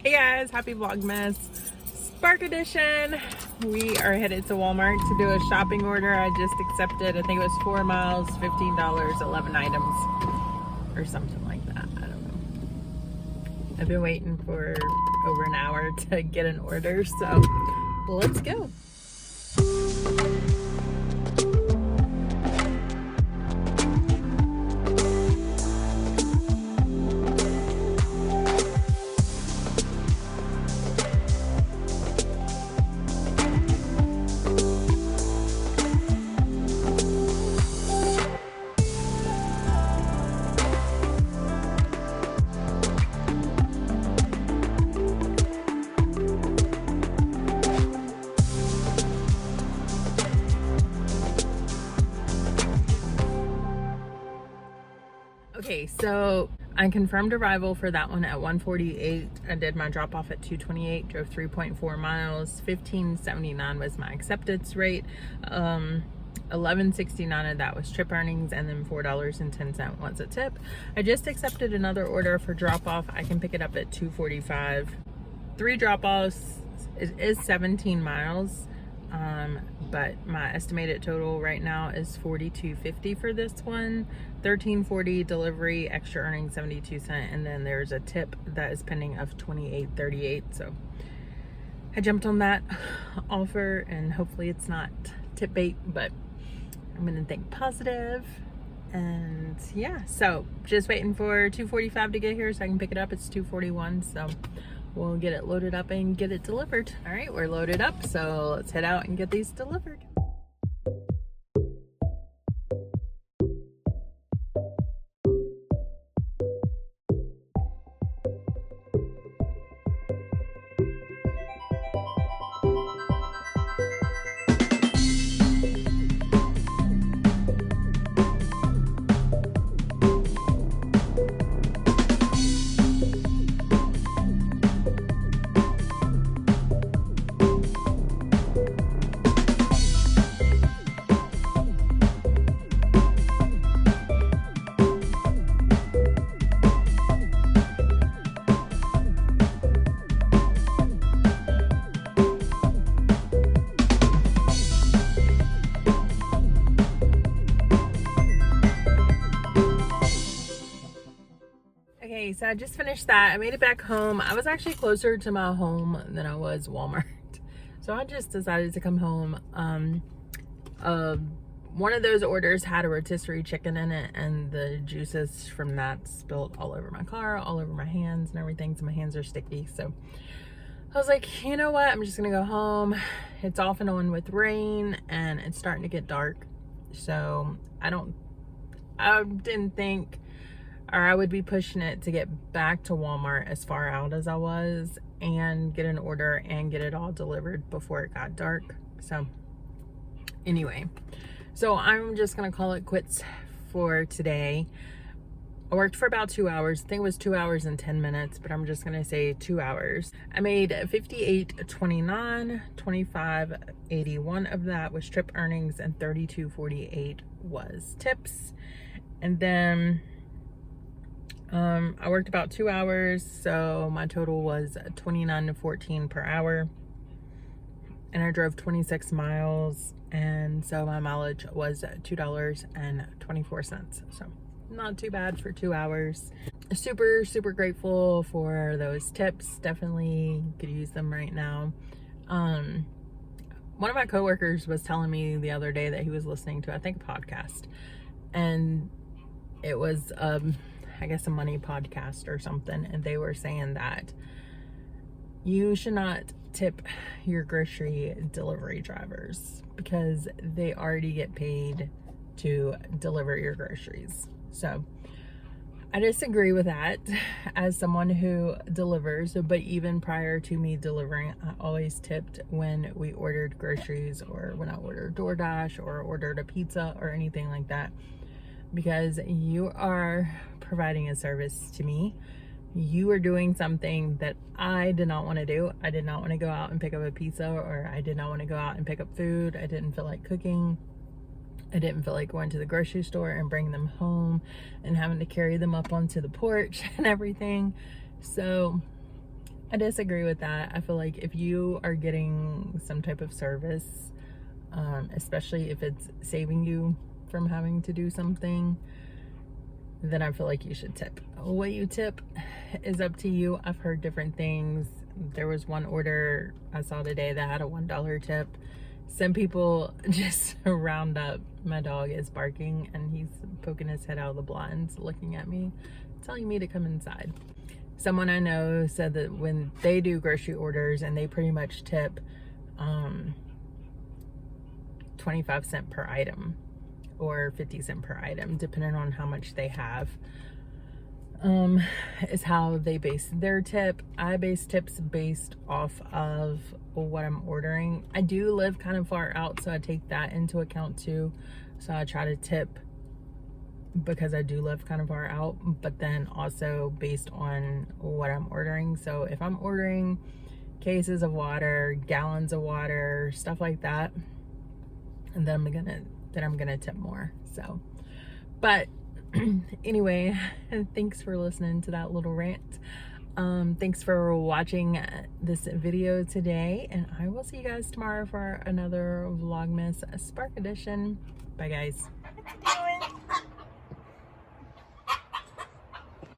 Hey guys, happy Vlogmas Spark Edition. We are headed to Walmart to do a shopping order. I just accepted, I think it was 4 miles, $15, 11 items, or something like that. I don't know. I've been waiting for over an hour to get an order, so let's go. Okay, so I confirmed arrival for that one at 1:48. I did my drop off at 2:28, drove 3.4 miles. 15.79 was my acceptance rate. 11.69 of that was trip earnings, and then $4.10 was a tip. I just accepted another order for drop off. I can pick it up at 2:45. 3 drop offs is 17 miles. But my estimated total right now is $42.50 for this one. $13.40 delivery, extra earnings 72 cents, and then there's a tip that is pending of $28.38. So I jumped on that offer, and hopefully it's not tip bait, but I'm gonna think positive. And yeah, so just waiting for 2:45 to get here so I can pick it up. It's 2:41, so we'll get it loaded up and get it delivered. All right, we're loaded up, so let's head out and get these delivered. Okay, so I just finished that. I made it back home. I was actually closer to my home than I was Walmart. So I just decided to come home. One of those orders had a rotisserie chicken in it, and the juices from that spilled all over my car, all over my hands and everything. So my hands are sticky. So I was like, you know what? I'm just gonna go home. It's off and on with rain, and it's starting to get dark. So I didn't think, or I would be pushing it to get back to Walmart as far out as I was and get an order and get it all delivered before it got dark. So anyway, so I'm just gonna call it quits for today. I worked for about 2 hours. I think it was 2 hours and 10 minutes, but I'm just gonna say 2 hours. I made $58.29, $25.81 of that was trip earnings, and $32.48 was tips. And then I worked about 2 hours, so my total was $29.14 per hour, and I drove 26 miles, and so my mileage was $2.24. So not too bad for 2 hours. Super grateful for those tips. Definitely could use them right now. One of my coworkers was telling me the other day that he was listening to, I think, a podcast, and it was I guess a money podcast or something, and they were saying that you should not tip your grocery delivery drivers because they already get paid to deliver your groceries. So I disagree with that as someone who delivers, but even prior to me delivering, I always tipped when we ordered groceries, or when I ordered DoorDash or ordered a pizza or anything like that, because you are providing a service to me. You are doing something that I did not want to do. I did not want to go out and pick up a pizza, or I did not want to go out and pick up food. I didn't feel like cooking. I didn't feel like going to the grocery store and bringing them home and having to carry them up onto the porch and everything. So I disagree with that. I feel like if you are getting some type of service, especially if it's saving you from having to do something, then I feel like you should tip. What you tip is up to you. I've heard different things. There was one order I saw today that had a $1 tip. Some people just round up. My dog is barking and he's poking his head out of the blinds looking at me, telling me to come inside. Someone I know said that when they do grocery orders and they pretty much tip 25 cents per item or 50 cents per item, depending on how much they have, is how they base their tip. I base tips based off of what I'm ordering. I do live kind of far out, so I take that into account too. So I try to tip because I do live kind of far out, but then also based on what I'm ordering. So if I'm ordering cases of water, gallons of water, stuff like that, and then I'm gonna tip more. So, but anyway, thanks for listening to that little rant. Thanks for watching this video today, and I will see you guys tomorrow for another Vlogmas Spark Edition. Bye guys.